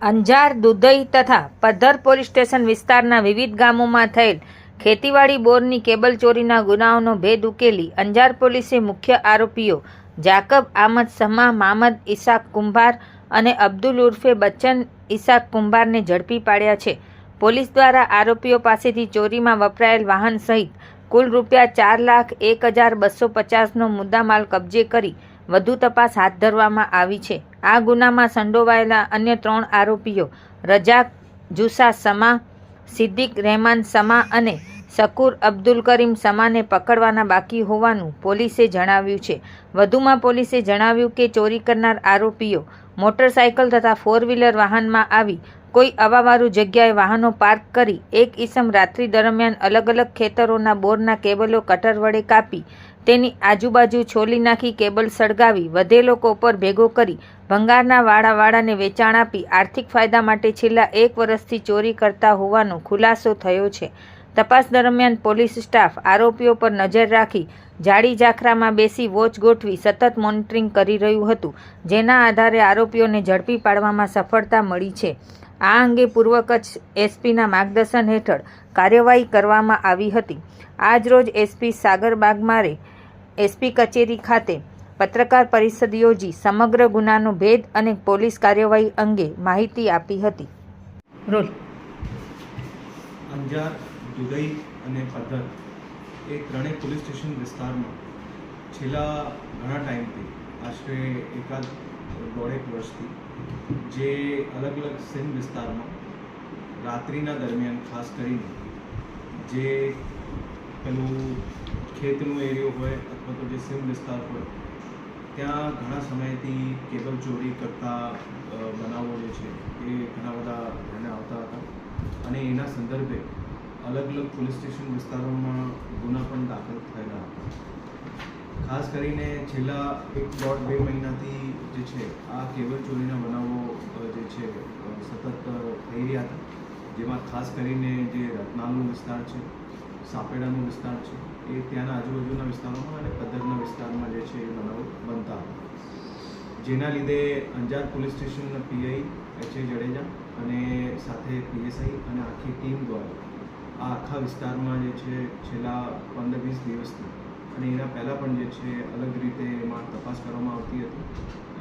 અંજાર, દુધઈ તથા Paddhar police station વિસ્તારના વિવિધ ગામોમાં થયેલ ખેતીવાડી બોરની કેબલ ચોરીના ગુનાઓનો ભેદ ઉકેલી અંજાર પોલીસે મુખ્ય આરોપીઓ જાકબ આમદ સમા, મામદ ઇસાક કુંભાર અને અબ્દુલ ઉર્ફે બચ્ચન ઇસાક કુંભારને ઝડપી પાડ્યા છે. પોલીસ દ્વારા આરોપીઓ પાસેથી ચોરીમાં વપરાયેલ વાહન સહિત કુલ રૂપિયા 4,01,250નો મુદ્દામાલ કબજે કરી વધુ તપાસ હાથ ધરવામાં આવી છે. આ ગુનામાં સંડોવાયેલા અન્ય 3 આરોપીઓ રજાક જુસા સમા, સિદ્દીક રહેમાન સમા અને શકુર અબ્દુલ કરીમ સમાને પકડવાના બાકી હોવાનું પોલીસે જણાવ્યું છે. વધુમાં પોલીસે જણાવ્યું કે ચોરી કરનાર આરોપીઓ મોટરસાયકલ તથા 4 વ્હીલર વાહનમાં આવી કોઈ અવાવાળું જગ્યાએ વાહનો પાર્ક કરી એક ઈસમ રાત્રિ દરમિયાન અલગ અલગ ખેતરોના બોરના કેબલો કટર વડે કાપી તેની આજુબાજુ છોલી નાખી કેબલ સળગાવી વધેલો કોપર ભેગો કરી ભંગારના વાડાને વેચાણ આપી આર્થિક ફાયદા માટે છેલ્લા 1 વર્ષથી ચોરી કરતા હોવાનો ખુલાસો થયો છે. તપાસ દરમિયાન પોલીસ સ્ટાફ આરોપીઓ પર નજર રાખી જાડી ઝાખરામાં બેસી વોચ ગોઠવી સતત મોનિટરિંગ કરી રહ્યું હતું, જેના આધારે આરોપીઓને ઝડપી પાડવામાં સફળતા મળી છે. આ અંગે પૂર્વ કચ્છ એસપીના માર્ગદર્શન હેઠળ કાર્યવાહી કરવામાં આવી હતી. આજરોજ એસપી સાગર બાગમારે એસપી કચેરી ખાતે પત્રકાર પરિષદ યોજી સમગ્ર ગુનાનો ભેદ અને પોલીસ કાર્યવાહી અંગે માહિતી આપી હતી. રોલ અંજાર, દુધઈ અને પદ્ધર એ ત્રણેય પોલીસ સ્ટેશન વિસ્તારમાં છેલ્લા ઘણા ટાઈમથી આશરે 1.5 વર્ષથી જે અલગ અલગ સીમ વિસ્તારમાં રાત્રિના દરમિયાન ખાસ કરીને જે પેલું ખેતનું એરિયો હોય અથવા તો જે સીમ વિસ્તાર હોય ત્યાં ઘણા સમયથી કેબલ ચોરી કરતા બનાવો જે છે એ ઘણા બધા ધ્યાને આવતા હતા અને એના સંદર્ભે અલગ અલગ પોલીસ સ્ટેશન વિસ્તારોમાં ગુના પણ દાખલ થયેલા હતા. ખાસ કરીને છેલ્લા 1.5-2 મહિનાથી જે છે આ કેબલ ચોરીના બનાવો જે છે સતત થઈ રહ્યા હતા, જેમાં ખાસ કરીને જે રત્નાલનો વિસ્તાર છે, સાપેડાનો વિસ્તાર છે, એ ત્યાંના આજુબાજુના વિસ્તારોમાં અને પદ્ધરના વિસ્તારમાં જે છે એ બનાવો બનતા હતા. જેના લીધે અંજાર પોલીસ સ્ટેશનના પીઆઈ એચ.એ. જડેજા અને સાથે પીએસઆઈ અને આખી ટીમ દ્વારા આ આખા વિસ્તારમાં જે છે છેલ્લા 15-20 દિવસથી અને એના પહેલાં પણ જે છે અલગ રીતે એમાં તપાસ કરવામાં આવતી હતી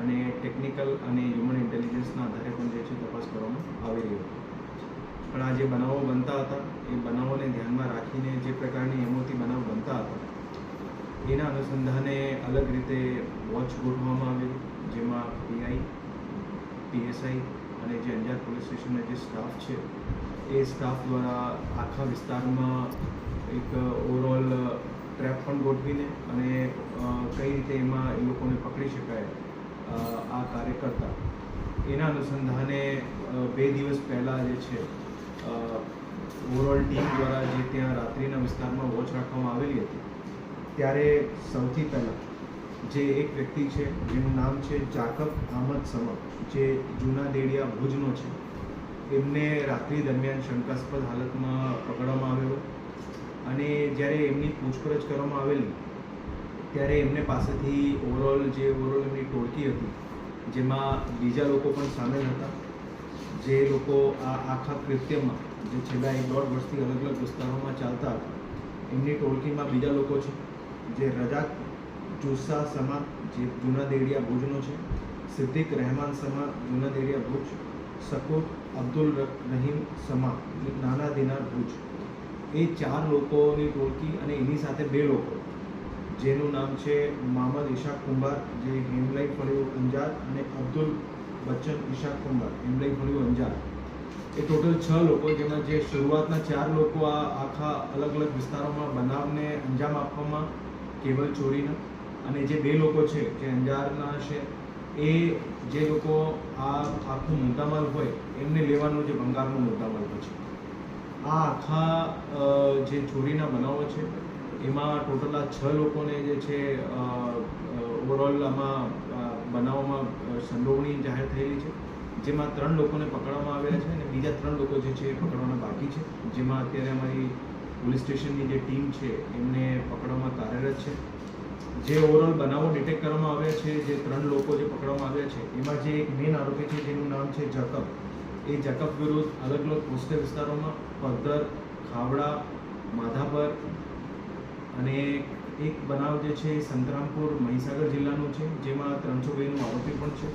અને ટેકનિકલ અને હ્યુમન ઇન્ટેલિજન્સના આધારે પણ જે છે તપાસ કરવામાં આવી રહી હતી. પણ આ જે બનાવો બનતા હતા એ બનાવોને ધ્યાનમાં રાખીને જે પ્રકારની એમોથી બનાવ બનતા હતા એના અનુસંધાને અલગ રીતે વોચ ગોઠવવામાં આવેલી, જેમાં પીઆઈ, પીએસઆઈ અને જે અંજાર પોલીસ સ્ટેશનનો જે સ્ટાફ છે એ સ્ટાફ દ્વારા આખા વિસ્તારમાં એક ઓવરઓલ ટ્રેપ પણ ગોઠવીને અને કઈ રીતે એમાં એ લોકોને પકડી શકાય આ કાર્ય કરતા એના અનુસંધાને 2 દિવસ પહેલાં જે છે ઓવરઓલ ટીમ દ્વારા જે ત્યાં રાત્રિના વિસ્તારમાં વોચ રાખવામાં આવેલી હતી ત્યારે સૌથી પહેલાં જે એક વ્યક્તિ છે જેનું નામ છે જાકબ આમદ સમા, જે જૂના દેડિયા ભુજનો છે, એમને રાત્રિ દરમિયાન શંકાસ્પદ હાલતમાં પકડવામાં આવેલો અને જ્યારે એમની પૂછપરછ કરવામાં આવેલી ત્યારે એમને પાસેથી ઓવરઓલ એમની ટોળકી હતી જેમાં બીજા લોકો પણ સામેલ હતા, જે લોકો આ આખા કૃત્યમાં જે છેલ્લા 1.5 વર્ષથી અલગ અલગ વિસ્તારોમાં ચાલતા હતા એમની ટોળકીમાં બીજા લોકો છે જે રજાક જુસા સમા, જે જૂના દેડિયા ભુજનો છે, સિદ્દીક રહેમાન સમા, જૂના દેડિયા ભુજ, શકુર અબ્દુલ રહીમ સમા, નાના દિનાર ભુજ, એ 4 લોકોની ટોળકી અને એની સાથે 2 લોકો જેનું નામ છે મામદ ઇશાક કુંભાર, જે હેમલાઈ ફળિયું અંજાર, અને અબ્દુલ બચ્ચન ઇશાક કુંભાર, હેમલાઈ ફળિયું અંજાર, એ ટોટલ 6 લોકો, જેમાં જે શરૂઆતના 4 લોકો આ આખા અલગ અલગ વિસ્તારોમાં બનાવને અંજામ આપવામાં કેબલ ચોરીના, અને જે 2 લોકો છે જે અંજારના છે એ જે લોકો આ આખું મુદ્દામાલ હોય એમને લેવાનું જે ભંગારનો મુદ્દામાલ હોય છે. આ આખા જે ચોરીના બનાવો છે એમાં ટોટલ આ 6 લોકોને જે છે ઓવરઓલ આમાં બનાવોમાં સંડોવણી જાહેર થયેલી છે, જેમાં 3 લોકોને પકડવામાં આવ્યા છે અને બીજા 3 લોકો જે છે એ પકડવાના બાકી છે, જેમાં અત્યારે અમારી પોલીસ સ્ટેશનની જે ટીમ છે એમને પકડવામાં કાર્યરત છે. જે ઓવરઓલ બનાવો ડિટેક્ટ કરવામાં આવ્યા છે, જે 3 લોકો જે પકડવામાં આવ્યા છે એમાં જે એક મેઇન આરોપી છે જેનું નામ છે જાકબ, એ જેકબ વિરુદ્ધ અલગ અલગ કોસ્ટલ વિસ્તારોમાં પદ્ધર, ખાવડા, માધાપર અને એક બનાવ જે છે એ સંતરામપુર મહીસાગર જિલ્લાનો છે, જેમાં 302નું આરોપી પણ છે.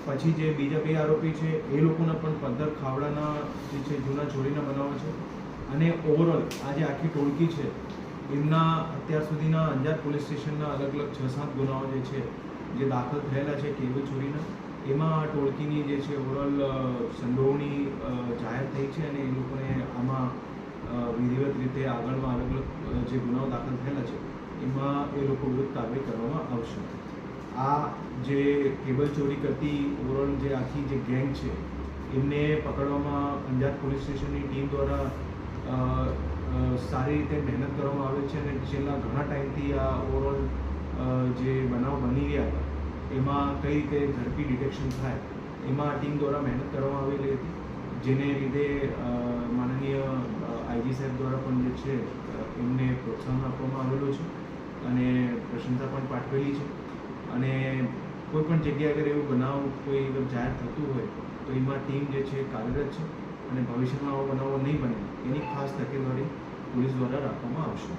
પછી જે બીજા 2 આરોપી છે એ લોકોના પણ પદ્ધર, ખાવડાના જે છે જૂના ચોરીના બનાવો છે. અને ઓવરઓલ આ જે આખી ટોળકી છે એમના અત્યાર સુધીના અંજાર પોલીસ સ્ટેશનના અલગ અલગ 6-7 ગુનાઓ જે છે જે દાખલ થયેલા છે કેબલ ચોરીના, એમાં આ ટોળકીની જે છે ઓવરઓલ સંડોવણી જાહેર થઈ છે અને એ લોકોને આમાં વિધિવત રીતે આગળમાં અલગ અલગ જે ગુનાઓ દાખલ થયેલા છે એમાં એ લોકો વિરુદ્ધ કાર્યવાહી કરવામાં આવશે. આ જે કેબલ ચોરી કરતી ઓવરઓલ જે આખી જે ગેંગ છે એમને પકડવામાં અંજાર પોલીસ સ્ટેશનની ટીમ દ્વારા સારી રીતે મહેનત કરવામાં આવે છે અને છેલ્લા ઘણા ટાઈમથી આ ઓવરઓલ જે બનાવ બની રહ્યા હતા એમાં કઈ રીતે ઝડપી ડિટેક્શન થાય એમાં ટીમ દ્વારા મહેનત કરવામાં આવેલી હતી, જેને લીધે માનનીય આઈજી સાહેબ દ્વારા પણ જે છે એમને પ્રોત્સાહન આપવામાં આવેલું છે અને પ્રશંસા પણ પાઠવેલી છે. અને કોઈ પણ જગ્યાએ અગર એવું બનાવ કોઈ જાહેર થતું હોય તો એમાં ટીમ જે છે કાર્યરત છે અને ભવિષ્યમાં આવો બનાવો નહીં બને એની ખાસ તકેદારી પોલીસ દ્વારા રાખવામાં આવશે.